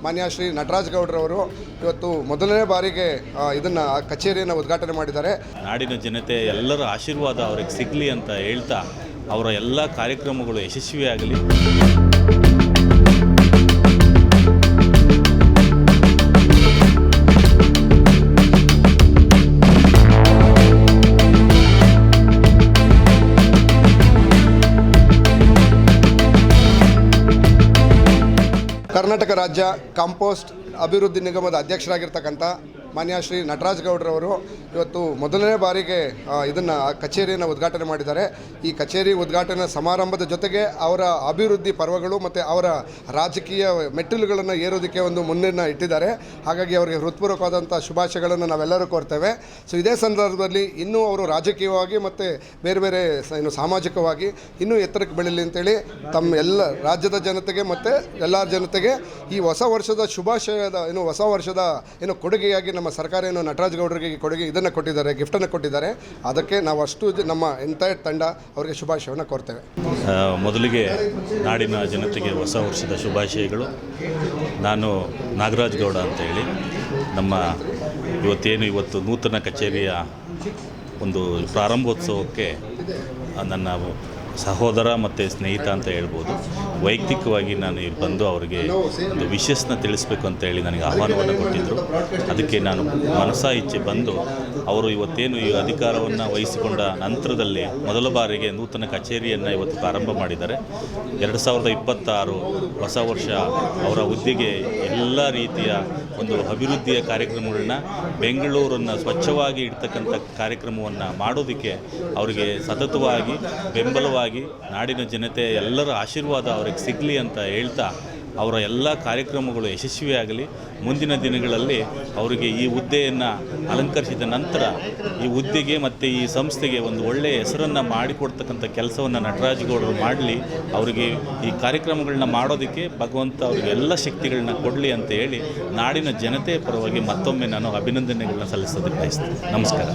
ಮಾನ್ಯ ಶ್ರೀ ನಟರಾಜ್ ಗೌಡ್ರವರು ಇವತ್ತು ಮೊದಲನೇ ಬಾರಿಗೆ ಇದನ್ನು ಕಚೇರಿಯನ್ನು ಉದ್ಘಾಟನೆ ಮಾಡಿದ್ದಾರೆ. ನಾಡಿನ ಜನತೆ ಎಲ್ಲರ ಆಶೀರ್ವಾದ ಅವ್ರಿಗೆ ಸಿಗಲಿ ಅಂತ ಹೇಳ್ತಾ ಅವರ ಎಲ್ಲ ಕಾರ್ಯಕ್ರಮಗಳು ಯಶಸ್ವಿಯಾಗಲಿ. ಕರ್ನಾಟಕ ರಾಜ್ಯ ಕಾಂಪೋಸ್ಟ್ ಅಭಿವೃದ್ಧಿ ನಿಗಮದ ಅಧ್ಯಕ್ಷರಾಗಿರ್ತಕ್ಕಂಥ ಮಾನ್ಯ ಶ್ರೀ ನಟರಾಜ್ ಗೌಡ್ರವರು ಇವತ್ತು ಮೊದಲನೇ ಬಾರಿಗೆ ಇದನ್ನು ಕಚೇರಿಯನ್ನು ಉದ್ಘಾಟನೆ ಮಾಡಿದ್ದಾರೆ. ಈ ಕಚೇರಿ ಉದ್ಘಾಟನಾ ಸಮಾರಂಭದ ಜೊತೆಗೆ ಅವರ ಅಭಿವೃದ್ಧಿ ಪರ್ವಗಳು ಮತ್ತು ಅವರ ರಾಜಕೀಯ ಮೆಟ್ಟಿಲುಗಳನ್ನು ಏರೋದಕ್ಕೆ ಒಂದು ಮುನ್ನನ್ನು ಇಟ್ಟಿದ್ದಾರೆ. ಹಾಗಾಗಿ ಅವರಿಗೆ ಹೃತ್ಪೂರ್ವಕವಾದಂಥ ಶುಭಾಶಯಗಳನ್ನು ನಾವೆಲ್ಲರೂ ಕೋರ್ತೇವೆ. ಸೊ ಇದೇ ಸಂದರ್ಭದಲ್ಲಿ ಇನ್ನೂ ಅವರು ರಾಜಕೀಯವಾಗಿ ಮತ್ತು ಬೇರೆ ಬೇರೆ ಸಾಮಾಜಿಕವಾಗಿ ಇನ್ನೂ ಎತ್ತರಕ್ಕೆ ಬೆಳೀಲಿ ಅಂತೇಳಿ ತಮ್ಮ ಎಲ್ಲ ರಾಜ್ಯದ ಜನತೆಗೆ ಮತ್ತು ಎಲ್ಲ ಜನತೆಗೆ ಈ ಹೊಸ ವರ್ಷದ ಶುಭಾಶಯದ ಹೊಸ ವರ್ಷದ ಕೊಡುಗೆಯಾಗಿ ನಮ್ಮ ಸರ್ಕಾರ ನಟರಾಜ್ ಗೌಡರಿಗೆ ಕೊಡುಗೆ ಇದನ್ನು ಕೊಟ್ಟಿದ್ದಾರೆ, ಗಿಫ್ಟನ್ನು ಕೊಟ್ಟಿದ್ದಾರೆ. ಅದಕ್ಕೆ ನಾವು ಅಷ್ಟು ನಮ್ಮ ಎಂಟೈರ್ ತಂಡ ಅವರಿಗೆ ಶುಭಾಶಯವನ್ನು ಕೋರ್ತೇವೆ. ಮೊದಲಿಗೆ ನಾಡಿನ ಜನತೆಗೆ ಹೊಸ ವರ್ಷದ ಶುಭಾಶಯಗಳು. ನಾನು ನಾಗರಾಜ್ ಗೌಡ ಅಂತೇಳಿ ನಮ್ಮ ಇವತ್ತು ನೂತನ ಕಚೇರಿಯ ಒಂದು ಪ್ರಾರಂಭೋತ್ಸವಕ್ಕೆ ನನ್ನ ಸಹೋದರ ಮತ್ತು ಸ್ನೇಹಿತ ಅಂತ ಹೇಳ್ಬೋದು. ವೈಯಕ್ತಿಕವಾಗಿ ನಾನು ಇಲ್ಲಿ ಬಂದು ಅವರಿಗೆ ಒಂದು ವಿಶಸ್ನ ತಿಳಿಸ್ಬೇಕು ಅಂತೇಳಿ ನನಗೆ ಆಹ್ವಾನವನ್ನು ಕೊಟ್ಟಿದ್ದರು. ಅದಕ್ಕೆ ನಾನು ಮನಸಾ ಇಚ್ಛೆ ಬಂದು ಅವರು ಈ ಅಧಿಕಾರವನ್ನು ವಹಿಸಿಕೊಂಡ ನಂತರದಲ್ಲಿ ಮೊದಲ ಬಾರಿಗೆ ನೂತನ ಕಚೇರಿಯನ್ನು ಇವತ್ತು ಪ್ರಾರಂಭ ಮಾಡಿದ್ದಾರೆ. 2026 ಹೊಸ ವರ್ಷ ಅವರ ಹುದ್ದೆಗೆ ಎಲ್ಲ ರೀತಿಯ ಒಂದು ಅಭಿವೃದ್ಧಿಯ ಕಾರ್ಯಕ್ರಮಗಳನ್ನ ಬೆಂಗಳೂರನ್ನು ಸ್ವಚ್ಛವಾಗಿ ಇಡ್ತಕ್ಕಂಥ ಕಾರ್ಯಕ್ರಮವನ್ನು ಮಾಡೋದಕ್ಕೆ ಅವರಿಗೆ ಸತತವಾಗಿ ಬೆಂಬಲವಾಗಿ ನಾಡಿನ ಜನತೆ ಎಲ್ಲರ ಆಶೀರ್ವಾದ ಅವ್ರಿಗೆ ಸಿಗಲಿ ಅಂತ ಹೇಳ್ತಾ ಅವರ ಎಲ್ಲ ಕಾರ್ಯಕ್ರಮಗಳು ಯಶಸ್ವಿಯಾಗಲಿ. ಮುಂದಿನ ದಿನಗಳಲ್ಲಿ ಅವರಿಗೆ ಈ ಹುದ್ದೆಯನ್ನು ಅಲಂಕರಿಸಿದ ನಂತರ ಈ ಹುದ್ದೆಗೆ ಮತ್ತು ಈ ಸಂಸ್ಥೆಗೆ ಒಂದು ಒಳ್ಳೆಯ ಹೆಸರನ್ನು ಮಾಡಿಕೊಡ್ತಕ್ಕಂಥ ಕೆಲಸವನ್ನು ನಟರಾಜ್ ಗೌಡರು ಮಾಡಲಿ. ಅವರಿಗೆ ಈ ಕಾರ್ಯಕ್ರಮಗಳನ್ನ ಮಾಡೋದಕ್ಕೆ ಭಗವಂತ ಅವರಿಗೆ ಎಲ್ಲ ಶಕ್ತಿಗಳನ್ನ ಕೊಡಲಿ ಅಂತ ಹೇಳಿ ನಾಡಿನ ಜನತೆಯ ಪರವಾಗಿ ಮತ್ತೊಮ್ಮೆ ನಾನು ಅಭಿನಂದನೆಗಳನ್ನ ಸಲ್ಲಿಸೋದಕ್ಕೆ ಬಯಸ್ತೇನೆ. ನಮಸ್ಕಾರ.